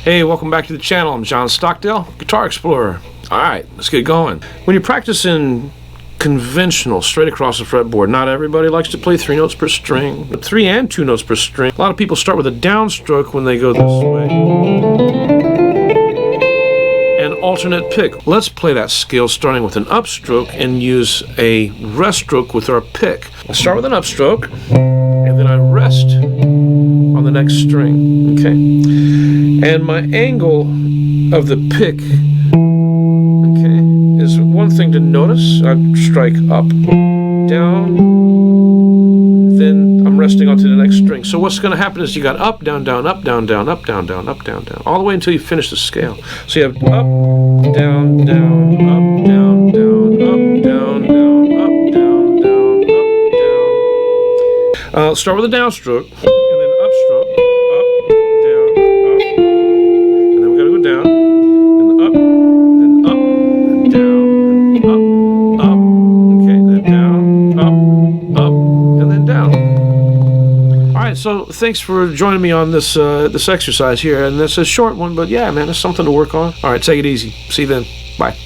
Hey, welcome back to the channel. I'm John Stockdale, Guitar Explorer. Alright, let's get going. When you're practicing conventional, straight across the fretboard, not everybody likes to play 3 notes per string, but 3 and 2 notes per string. A lot of people start with a downstroke when they go this way. And alternate pick. Let's play that scale starting with an upstroke and use a rest stroke with our pick. I start with an upstroke, and then I rest on the next string. Okay. And my angle of the pick, okay, is one thing to notice. I strike up, down, then I'm resting onto the next string. So what's going to happen is you got up, down, down, up, down, down, up, down, down, up, down, down, all the way until you finish the scale. So you have up, down, down, up, down, down, up, down, down, up, down, down, up, down. Start with a downstroke, and then upstroke. Down, and up, then up, then down, and up, okay, then down, up, and then down. Alright, so thanks for joining me on this this exercise here, and this is a short one, but yeah, man, it's something to work on. Alright, take it easy. See you then. Bye.